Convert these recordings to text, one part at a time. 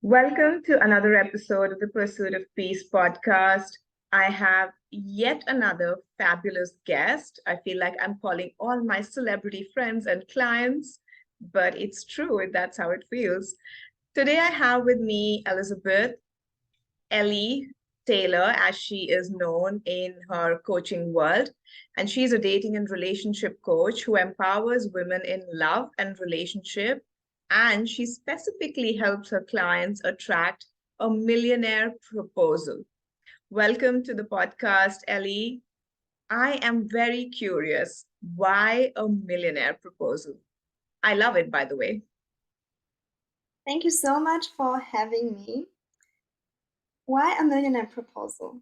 Welcome to another episode of the Pursuit of Peace podcast. I have yet another fabulous guest. I feel like I'm calling all my celebrity friends and clients, but it's true. That's how it feels. Today, I have with me Elizabeth, Ellie Taylor, as she is known in her coaching world. And she's a dating and relationship coach who empowers women in love and relationship. And she specifically helps her clients attract a millionaire proposal. Welcome to the podcast, Ellie. I am very curious. Why a millionaire proposal? I love it, by the way. Thank you so much for having me. Why a millionaire proposal?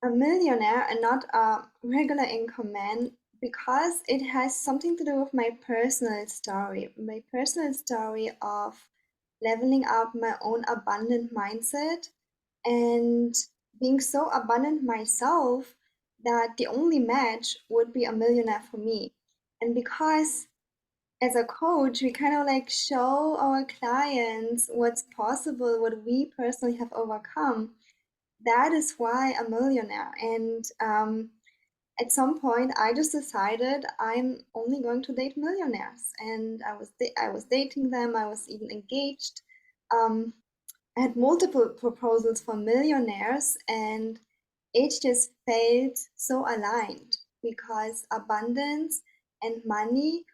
A millionaire and not a regular income man because it has something to do with my personal story of leveling up my own abundant mindset and being so abundant myself that the only match would be a millionaire for me. And because as a coach, we kind of like show our clients what's possible, what we personally have overcome. That is why a millionaire. And at some point, I just decided I'm only going to date millionaires, and I was dating them. I was even engaged. Um, I had multiple proposals for millionaires, and it just felt so aligned because abundance and money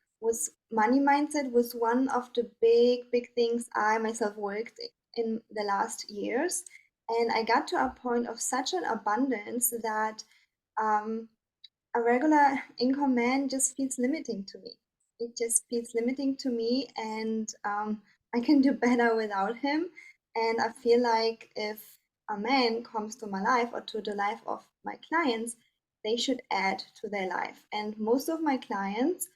mindset was one of the big things I myself worked in the last years. And I got to a point of such an abundance that um, a regular income man just feels limiting to me. It just feels limiting to me, and I can do better without him. And I feel like if a man comes to my life or to the life of my clients, they should add to their life. And most of my clients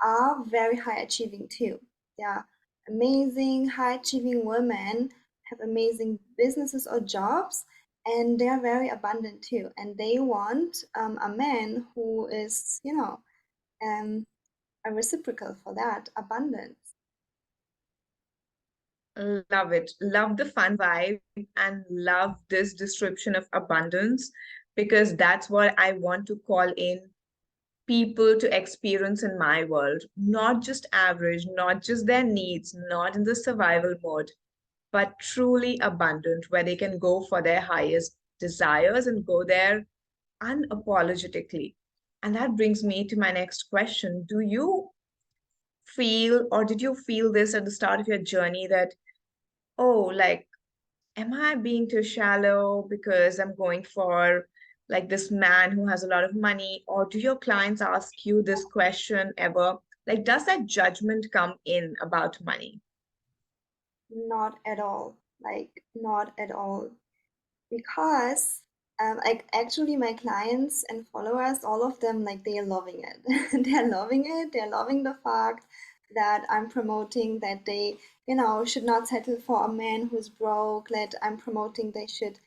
are very high achieving too. They are amazing, high achieving women, have amazing businesses or jobs, and they're very abundant too. And they want a man who is, um, a reciprocal for that abundance. Love it. Love the fun vibe and love this description of abundance because that's what I want to call in people to experience in my world. Not just average, not just their needs, not in the survival mode, but truly abundant, where they can go for their highest desires and go there unapologetically. And that brings me to my next question. Do you feel, or did you feel this at the start of your journey that, oh, like, am I being too shallow because I'm going for like this man who has a lot of money? Or do your clients ask you this question ever? Like, does that judgment come in about money? Not at all. Like, not at all. Because like actually my clients and followers, all of them, like they are loving it. They're loving it. They're loving the fact that I'm promoting that they, should not settle for a man who's broke. That I'm promoting they should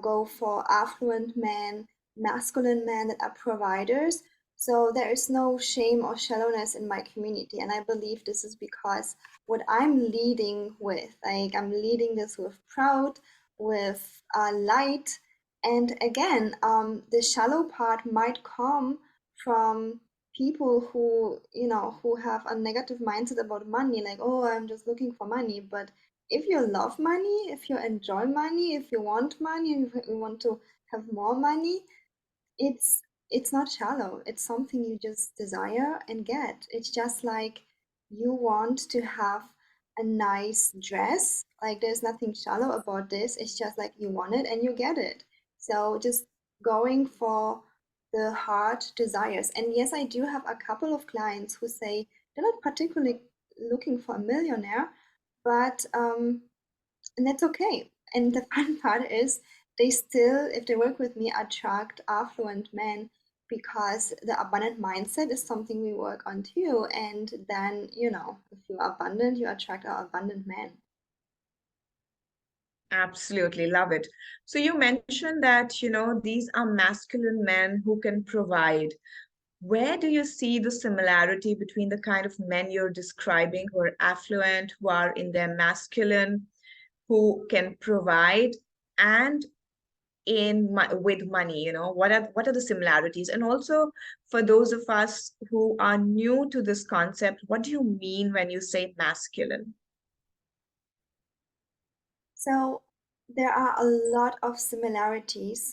go for affluent men, masculine men that are providers. So there is no shame or shallowness in my community, and I believe this is because what I'm leading with, like I'm leading this with proud, with light. And again, the shallow part might come from people who, who have a negative mindset about money, like, oh, I'm just looking for money. But if you love money, if you enjoy money, if you want money, and if you want to have more money, it's it's not shallow. It's something you just desire and get. It's just like you want to have a nice dress. Like there's nothing shallow about this. It's just like you want it and you get it. So just going for the heart desires. And yes, I do have a couple of clients who say they're not particularly looking for a millionaire, but and that's okay. And the fun part is they still, if they work with me, attract affluent men because the abundant mindset is something we work on too. And then, if you're abundant, you attract an abundant man. Absolutely love it. So you mentioned that, these are masculine men who can provide. Where do you see the similarity between the kind of men you're describing who are affluent, who are in their masculine who can provide and with money, what are the similarities? And also for those of us who are new to this concept, what do you mean when you say masculine? So there are a lot of similarities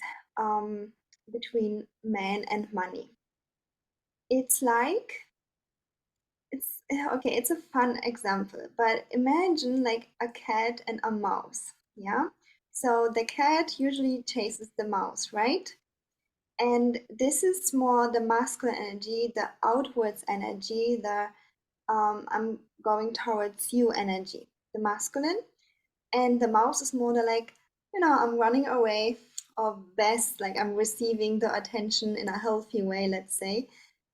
between man and money. It's like it's a fun example, but imagine like a cat and a mouse. Yeah. So the cat usually chases the mouse, right? And this is more the masculine energy, the outwards energy, the I'm going towards you energy, the masculine. And the mouse is more the like, I'm running away, or best, like I'm receiving the attention in a healthy way, let's say.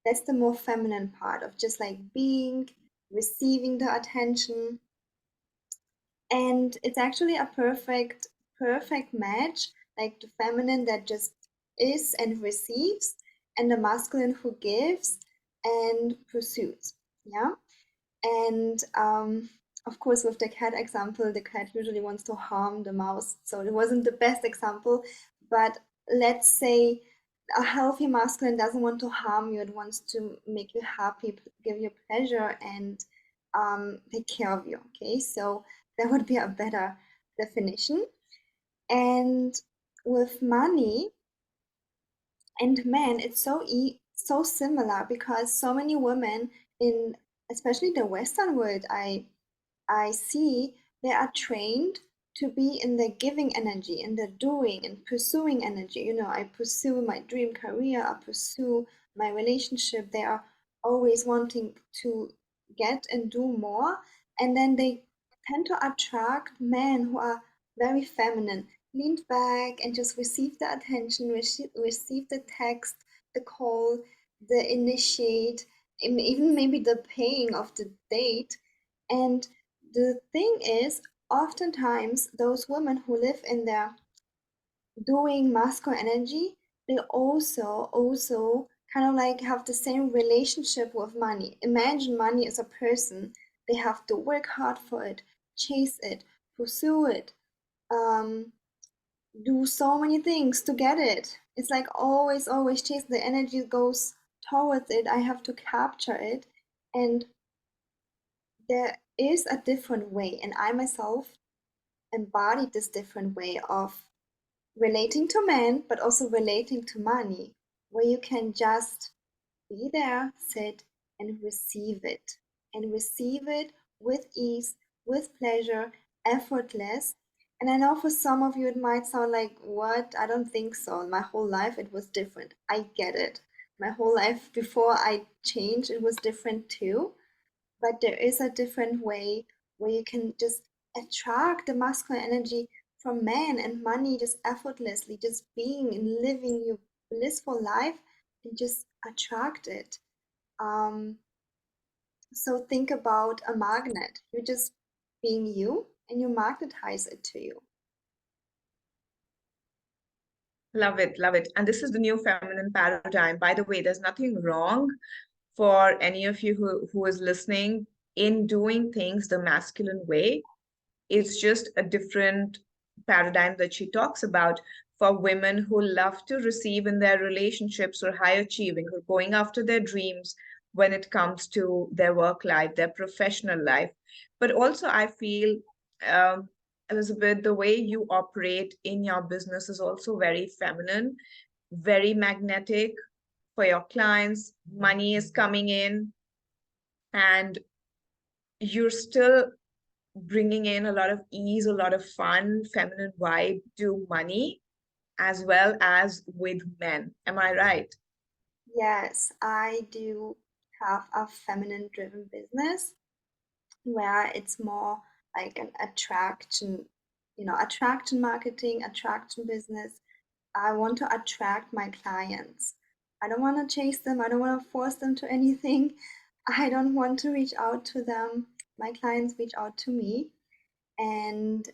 That's the more feminine part of just like being, receiving the attention. And it's actually a perfect match, like the feminine that just is and receives, and the masculine who gives and pursues. Yeah. And of course, with the cat example, the cat usually wants to harm the mouse. So it wasn't the best example. But let's say a healthy masculine doesn't want to harm you, it wants to make you happy, give you pleasure, and take care of you. Okay, so that would be a better definition. And with money and men, it's so similar because so many women in especially the Western world, I see they are trained to be in the giving energy, in the doing and pursuing energy. I pursue my dream career, I pursue my relationship. They are always wanting to get and do more. And then they tend to attract men who are very feminine, leaned back and just receive the attention, receive the text, the call, the initiate, even maybe the paying of the date. And the thing is, oftentimes those women who live in their doing masculine energy, they also kind of like have the same relationship with money. Imagine money is a person. They have to work hard for it, chase it, pursue it, um, do so many things to get it. It's like always chase. The energy goes towards it. I have to capture it. And there is a different way. And I myself embodied this different way of relating to men, but also relating to money, where you can just be there, sit, and receive it with ease, with pleasure, effortless. And I know for some of you it might sound like, what? I don't think so. My whole life it was different. I get it. My whole life before I changed, it was different too. But there is a different way where you can just attract the masculine energy from men and money just effortlessly, just being and living your blissful life and just attract it. Um, so think about a magnet. You're just being you and you magnetize it to you. Love it, love it. And this is the new feminine paradigm. By the way, there's nothing wrong for any of you who is listening in doing things the masculine way. It's just a different paradigm that she talks about for women who love to receive in their relationships, or high achieving, who are going after their dreams when it comes to their work life, their professional life. But also, I feel, um, Elizabeth, the way you operate in your business is also very feminine, very magnetic for your clients. Money is coming in, and you're still bringing in a lot of ease, a lot of fun, feminine vibe to money, as well as with men. Am I right? Yes, I do have a feminine driven business where it's more like an attraction, attraction marketing, attraction business. I want to attract my clients. I don't want to chase them. I don't want to force them to anything. I don't want to reach out to them. My clients reach out to me, and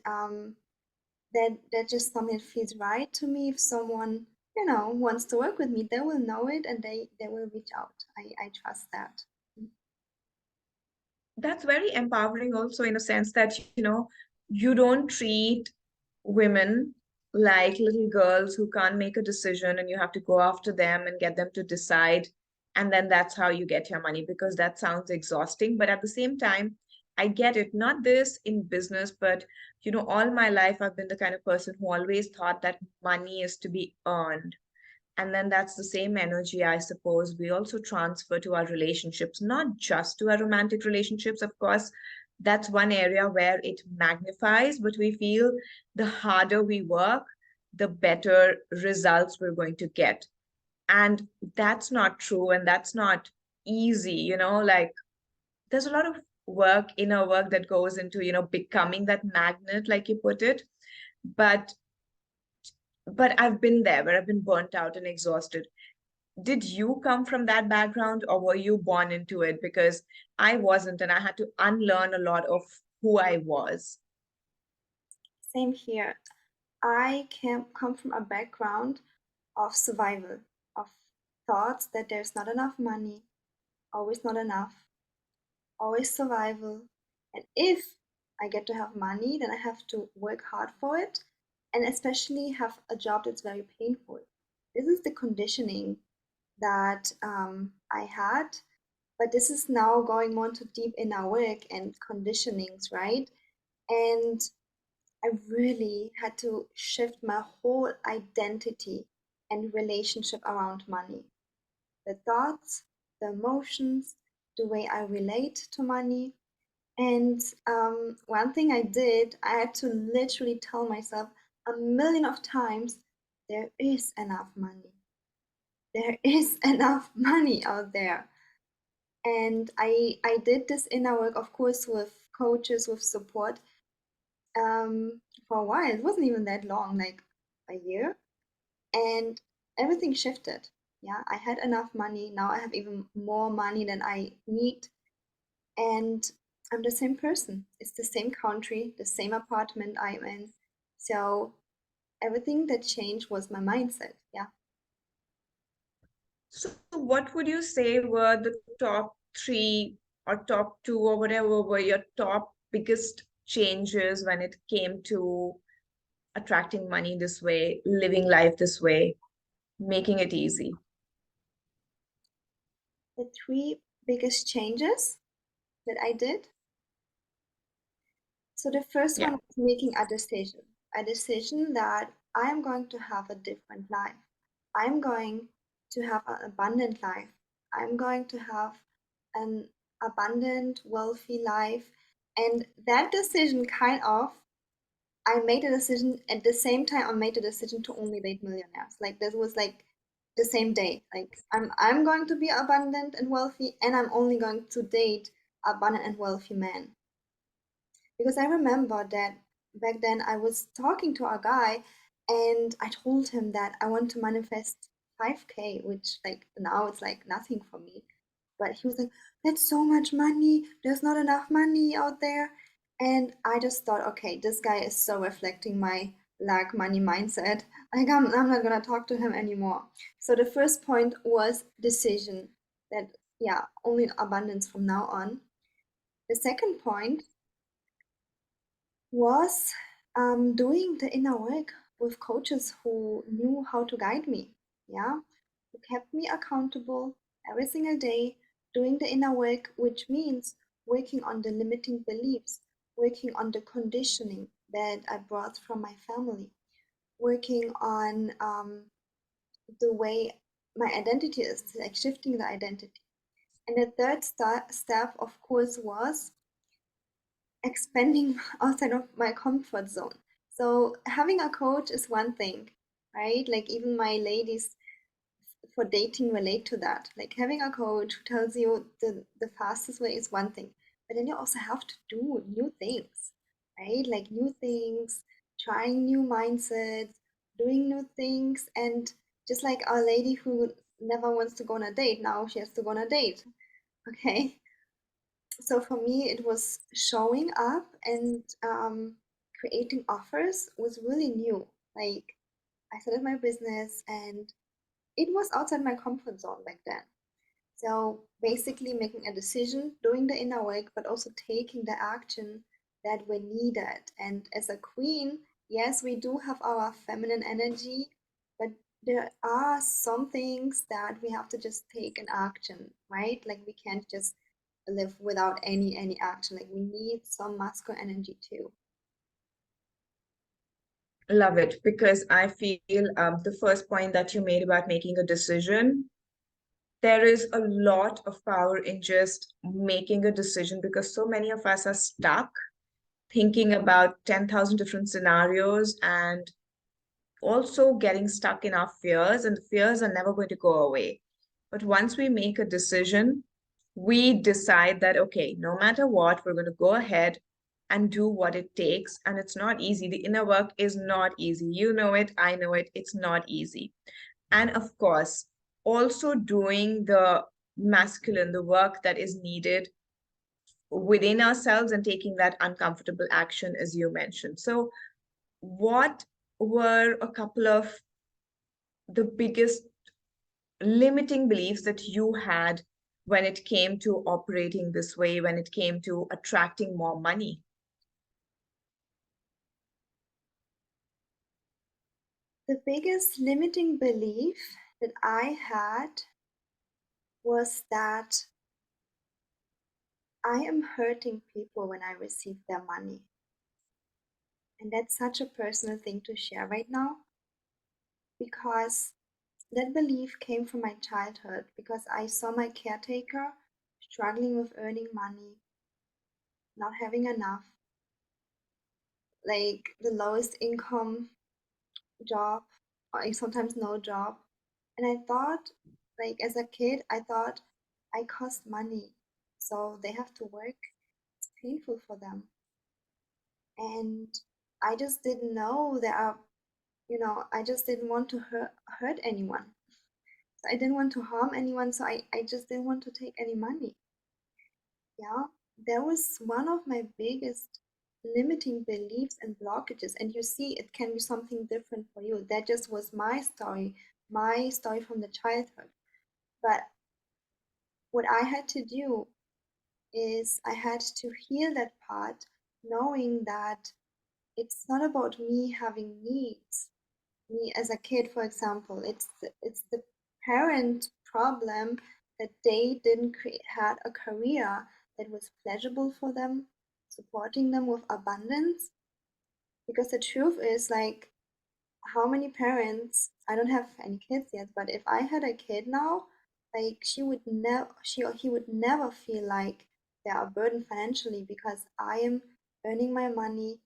that just something that feels right to me. If someone wants to work with me, they will know it and they will reach out. I trust that. That's very empowering also, in a sense that, you don't treat women like little girls who can't make a decision and you have to go after them and get them to decide. And then that's how you get your money, because that sounds exhausting. But at the same time, I get it. Not this in business, but all my life I've been the kind of person who always thought that money is to be earned. And then that's the same energy, I suppose, we also transfer to our relationships, not just to our romantic relationships. Of course, that's one area where it magnifies, but we feel the harder we work, the better results we're going to get. And that's not true. And that's not easy, like there's a lot of work, inner work that goes into, becoming that magnet, like you put it. But I've been there where I've been burnt out and exhausted. Did you come from that background or were you born into it? Because I wasn't, and I had to unlearn a lot of who I was. Same here. I come from a background of survival, of thoughts that there's not enough money, always not enough, always survival. And if I get to have money, then I have to work hard for it, and especially have a job that's very painful. This is the conditioning that I had, but this is now going more into deep inner work and conditionings, right? And I really had to shift my whole identity and relationship around money. The thoughts, the emotions, the way I relate to money. And one thing I did, I had to literally tell myself a million of times, there is enough money. There is enough money out there. And I did this inner work, of course, with coaches, with support, for a while. It wasn't even that long, like a year. And everything shifted. Yeah, I had enough money. Now I have even more money than I need. And I'm the same person. It's the same country, the same apartment I'm in. So everything that changed was my mindset. Yeah. So, what would you say were the top three or top two or whatever were your top biggest changes when it came to attracting money this way, living life this way, making it easy? The three biggest changes that I did. So the first one Yeah. was making a decision that I am going to have a different life. I'm going to have an abundant life. I'm going to have an abundant, wealthy life. And that decision I made a decision at the same time I made a decision to only date millionaires. Like this was like the same day. Like I'm going to be abundant and wealthy and I'm only going to date abundant and wealthy men. Because I remember that back then I was talking to a guy and I told him that I want to manifest 5K, which like now it's like nothing for me. But he was like, that's so much money. There's not enough money out there. And I just thought, okay, this guy is so reflecting my lack money mindset. Like I'm not gonna talk to him anymore. So the first point was decision that yeah, only abundance from now on. The second point was doing the inner work with coaches who knew how to guide me, yeah, who kept me accountable every single day, doing the inner work, which means working on the limiting beliefs, working on the conditioning that I brought from my family, working on the way my identity is, like shifting the identity. And the third step, of course, was expanding outside of my comfort zone. So having a coach is one thing, right? Like even my ladies for dating relate to that. Like having a coach who tells you the fastest way is one thing, but then you also have to do new things, right? Like new things, trying new mindsets, doing new things, and just like our lady who never wants to go on a date, now she has to go on a date. Okay, so for me it was showing up and creating offers was really new. Like I started my business and it was outside my comfort zone back then. So basically making a decision, doing the inner work, but also taking the action that we needed. And as a queen, yes, we do have our feminine energy, but there are some things that we have to just take an action, right? Like we can't just live without any action. Like we need some masculine energy too. Love it, because I feel the first point that you made about making a decision, there is a lot of power in just making a decision, because so many of us are stuck thinking about 10,000 different scenarios and also getting stuck in our fears, and the fears are never going to go away. But once we make a decision, we decide that, okay, no matter what, we're going to go ahead and do what it takes. And it's not easy. The inner work is not easy. You know it, I know it. It's not easy. And of course, also doing the masculine, the work that is needed within ourselves and taking that uncomfortable action, as you mentioned. So, what were a couple of the biggest limiting beliefs that you had when it came to operating this way, when it came to attracting more money? The biggest limiting belief that I had was that I am hurting people when I receive their money. And that's such a personal thing to share right now, because that belief came from my childhood, because I saw my caretaker struggling with earning money, not having enough, like the lowest income job, or sometimes no job. And I thought, like as a kid, I thought I cost money, so they have to work. It's painful for them. And I just didn't know there are, I just didn't want to hurt anyone. So I didn't want to harm anyone, so I just didn't want to take any money. Yeah, that was one of my biggest limiting beliefs and blockages. And you see, it can be something different for you. That just was my story from the childhood. But what I had to do is I had to heal that part, knowing that it's not about me having needs. Me as a kid, for example, it's the parent problem that they didn't had a career that was pleasurable for them, supporting them with abundance. Because the truth is, like, how many parents, I don't have any kids yet, but if I had a kid now, like she or he would never feel like they are a burden financially, because I am earning my money,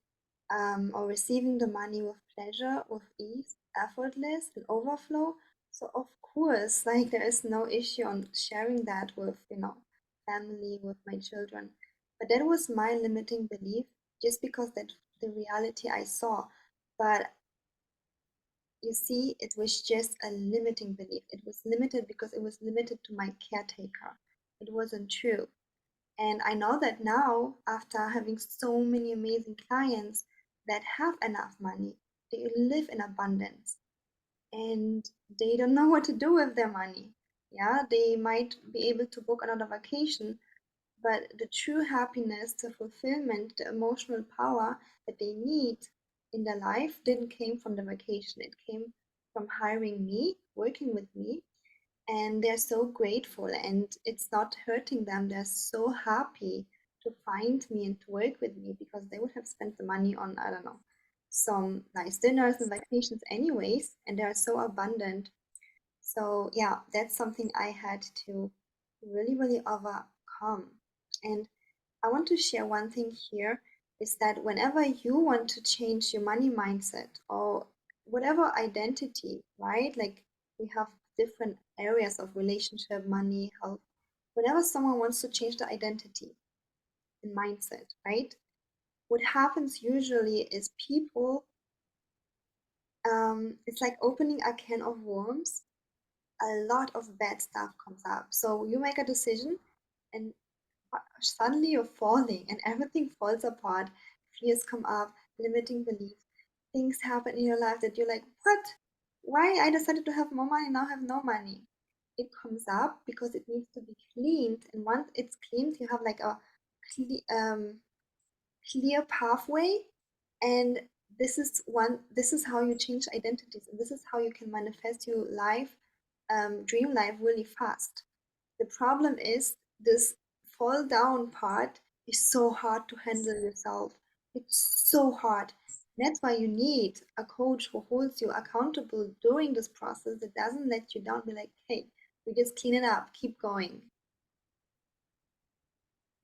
or receiving the money with pleasure, with ease, effortless, and overflow. So of course, like there is no issue on sharing that with, family, with my children. But that was my limiting belief, just because that the reality I saw. But you see, it was just a limiting belief. It was limited because it was limited to my caretaker. It wasn't true. And I know that now, after having so many amazing clients that have enough money, they live in abundance and they don't know what to do with their money. Yeah, they might be able to book another vacation, but the true happiness, the fulfillment, the emotional power that they need in their life didn't came from the vacation. It came from hiring me, working with me, and they're so grateful, and it's not hurting them. They're so happy to find me and to work with me, because they would have spent the money on, I don't know, some nice dinners and vacations anyways, and they're so abundant. So yeah, that's something I had to really overcome. And I want to share one thing here, is that whenever you want to change your money mindset, or whatever identity, right? Like we have different areas of relationship, money, health. Whenever someone wants to change the identity and mindset, right? What happens usually is people, it's like opening a can of worms. A lot of bad stuff comes up. So you make a decision, and suddenly you're falling and everything falls apart. Fears come up, limiting beliefs. Things happen in your life that you're like, what? Why I decided to have more money, now have no money? It comes up because it needs to be cleaned. And once it's cleaned, you have like a clear pathway, and this is how you change identities, and this is how you can manifest your life, dream life, really fast. The problem is this fall down part is so hard to handle yourself. It's so hard. That's why you need a coach who holds you accountable during this process, that doesn't let you down, be like, hey, we just clean it up, keep going.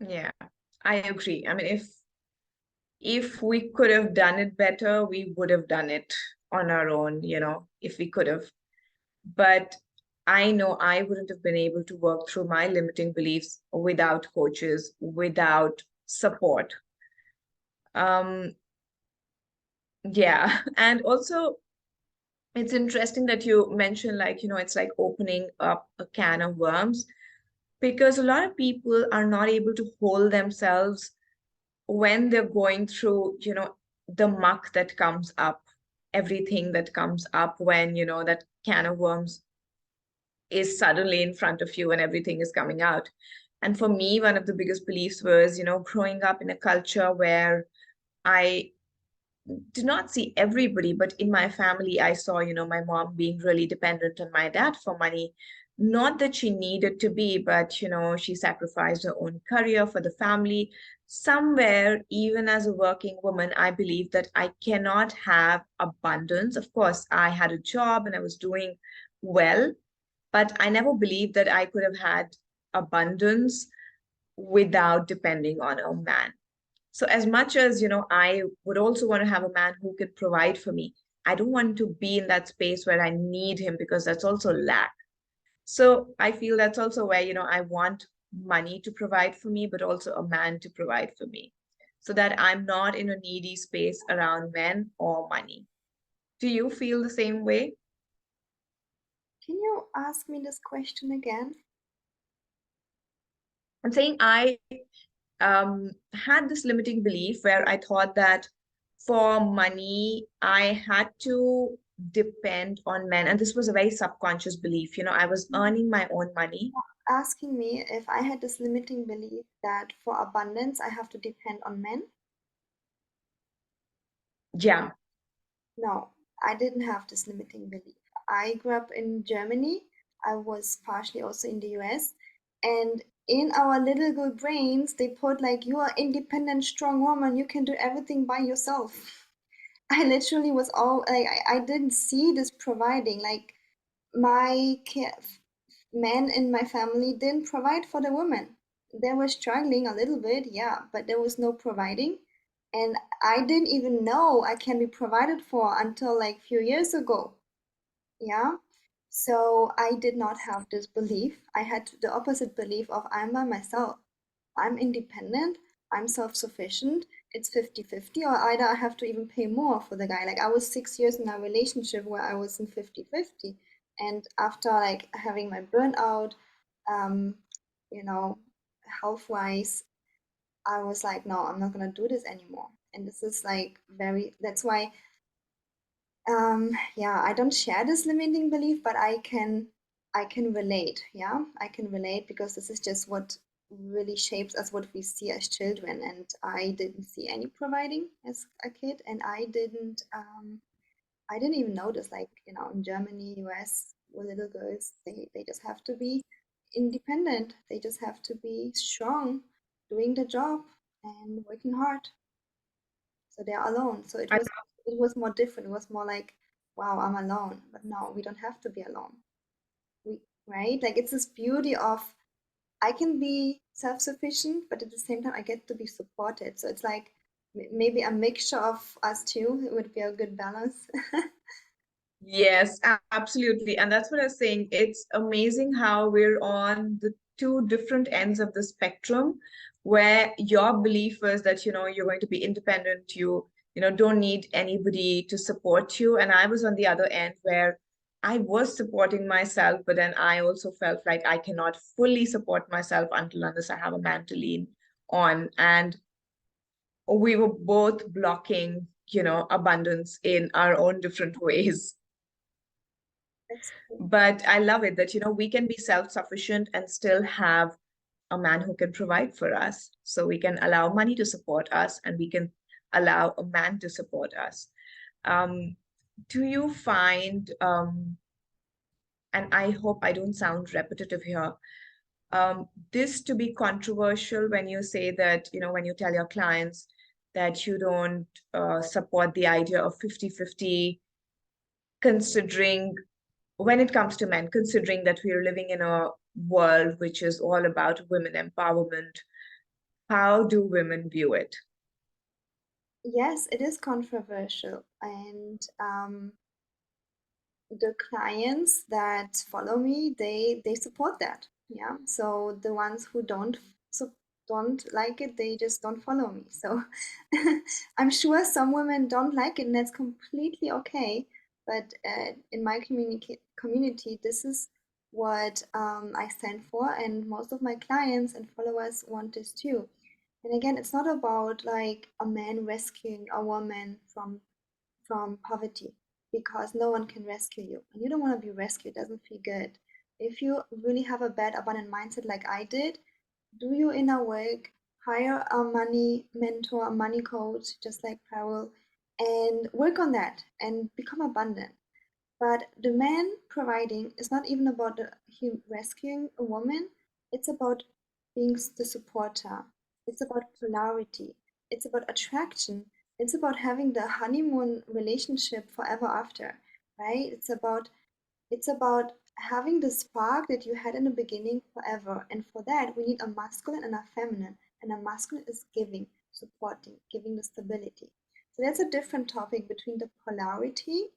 Yeah, I agree. I mean, if we could have done it better, we would have done it on our own, if we could have. But I know I wouldn't have been able to work through my limiting beliefs without coaches, without support. Um, yeah. And also, it's interesting that you mentioned, like, it's like opening up a can of worms, because a lot of people are not able to hold themselves when they're going through, the muck that comes up, everything that comes up when, that can of worms is suddenly in front of you and everything is coming out. And for me, one of the biggest beliefs was, growing up in a culture where I did not see everybody, but in my family, I saw, my mom being really dependent on my dad for money. Not that she needed to be, but, she sacrificed her own career for the family. Somewhere, even as a working woman, I believe that I cannot have abundance. Of course, I had a job and I was doing well, but I never believed that I could have had abundance without depending on a man. So as much as, I would also want to have a man who could provide for me, I don't want to be in that space where I need him, because that's also lack. So I feel that's also where, I want money to provide for me, but also a man to provide for me, so that I'm not in a needy space around men or money. Do you feel the same way? Can you ask me this question again? I'm saying I had this limiting belief where I thought that for money, I had to depend on men. And this was a very subconscious belief. I was earning my own money. Asking me if I had this limiting belief that for abundance I have to depend on men. Yeah. No, I didn't have this limiting belief. I grew up in Germany. I was partially also in the US. And in our little girl brains, they put like, you are independent, strong woman, you can do everything by yourself. I literally was all like, I didn't see this providing. Like, my men in my family didn't provide for the women. They were struggling a little bit, yeah, but there was no providing. And I didn't even know I can be provided for until like few years ago. Yeah. So I did not have this belief. I had the opposite belief of I'm by myself. I'm independent, I'm self-sufficient. It's 50-50, or either I have to even pay more for the guy. Like I was 6 years in a relationship where I was in 50-50. And after like having my burnout, um, you know, health-wise, I was like, no, I'm not gonna do this anymore. And this is like very, that's why yeah, I don't share this limiting belief, but I can relate. Yeah, I can relate because this is just what really shapes us, what we see as children. And I didn't see any providing as a kid, and I didn't even notice, like, in Germany, US, with little girls, they just have to be independent. They just have to be strong, doing the job and working hard, so they're alone. So it I, was more different. It was more like, wow, I'm alone. But no, we don't have to be alone. We Right? Like it's this beauty of I can be self-sufficient, but at the same time I get to be supported. So it's like maybe a mixture of us two. It would be a good balance. yes, absolutely. And that's what I was saying. It's amazing how we're on the two different ends of the spectrum, where your belief is that, you're going to be independent, don't need anybody to support you. And I was on the other end where I was supporting myself, but then I also felt like I cannot fully support myself until unless I have a man to lean on. And we were both blocking, abundance in our own different ways. That's cool. But I love it that, we can be self-sufficient and still have a man who can provide for us. So we can allow money to support us, and we can allow a man to support us. Um, do you find, and I hope I don't sound repetitive here, this to be controversial when you say that, when you tell your clients that you don't support the idea of 50-50, considering when it comes to men, considering that we are living in a world which is all about women empowerment, how do women view it? Yes, it is controversial, and the clients that follow me, they support that. Yeah, so the ones who don't like it, they just don't follow me. So I'm sure some women don't like it, and that's completely okay. But in my community, this is what I stand for, and most of my clients and followers want this too. And again, it's not about like a man rescuing a woman from poverty, because no one can rescue you and you don't want to be rescued. It doesn't feel good. If you really have a bad abundant mindset like I did, do your inner work, hire a money mentor, a money coach just like Carol, and work on that and become abundant. But the man providing is not even about him rescuing a woman, it's about being the supporter. It's about polarity. It's about attraction. It's about having the honeymoon relationship forever after, right? It's about having the spark that you had in the beginning forever. And for that, we need a masculine and a feminine. And a masculine is giving, supporting, giving the stability. So that's a different topic between the polarity,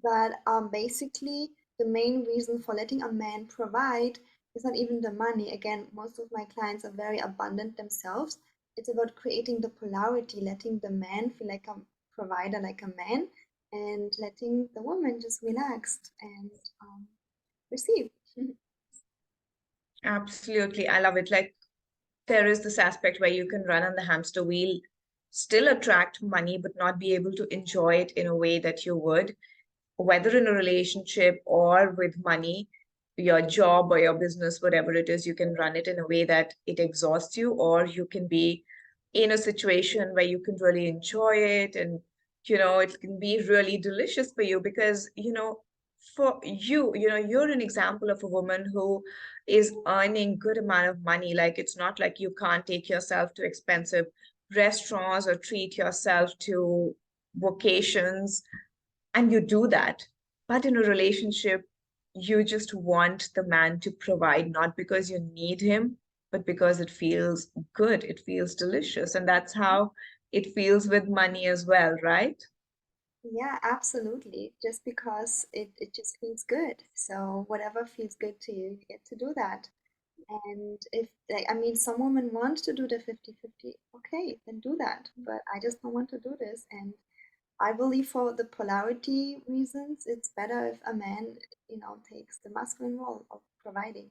but basically, the main reason for letting a man provide is not even the money. Again, most of my clients are very abundant themselves. It's about creating the polarity, letting the man feel like a provider, like a man, and letting the woman just relax and receive. Absolutely. I love it. Like, there is this aspect where you can run on the hamster wheel, still attract money, but not be able to enjoy it in a way that you would, whether in a relationship or with money, your job or your business, whatever it is, you can run it in a way that it exhausts you, or you can be in a situation where you can really enjoy it, and it can be really delicious for you because for you, you're an example of a woman who is earning good amount of money. Like, it's not like you can't take yourself to expensive restaurants or treat yourself to vacations, and you do that. But in a relationship, you just want the man to provide, not because you need him, but because it feels good, it feels delicious. And that's how it feels with money as well, right? Yeah, absolutely. Just because it just feels good. So whatever feels good to you, you get to do that. And if, like, I mean, some women want to do the 50-50, okay, then do that. But I just don't want to do this. And I believe for the polarity reasons, it's better if a man, takes the masculine role of providing.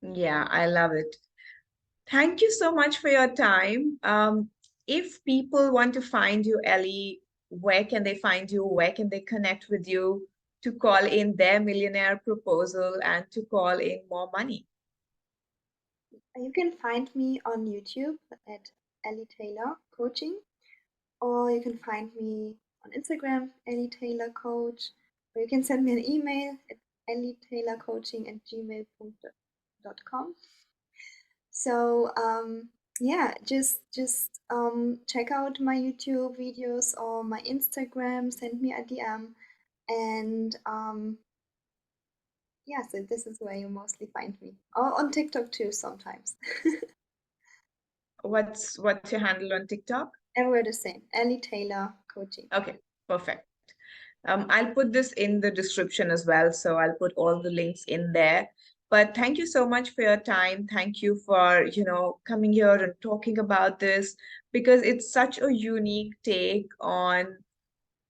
Yeah, I love it. Thank you so much for your time. If people want to find you, Ellie, where can they find you? Where can they connect with you to call in their millionaire proposal and to call in more money? You can find me on YouTube at ellie.taylor.coaching, or you can find me on Instagram, ellie.taylor.coach, or you can send me an email at ellie.taylor.coaching@gmail.com. So yeah, just check out my YouTube videos or my Instagram. Send me a DM, and yeah. So this is where you mostly find me, or on TikTok too sometimes. What's your handle on TikTok? Everywhere the same. Ellie Taylor Coaching. Okay, perfect. I'll put this in the description as well, so I'll put all the links in there. But thank you so much for your time. Thank you for, coming here and talking about this, because it's such a unique take on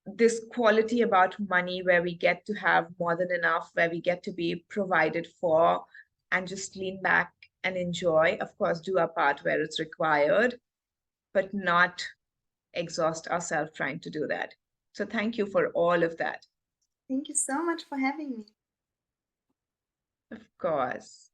this quality about money, where we get to have more than enough, where we get to be provided for and just lean back and enjoy. Of course, do our part where it's required, but not exhaust ourselves trying to do that. So thank you for all of that. Thank you so much for having me. Of course.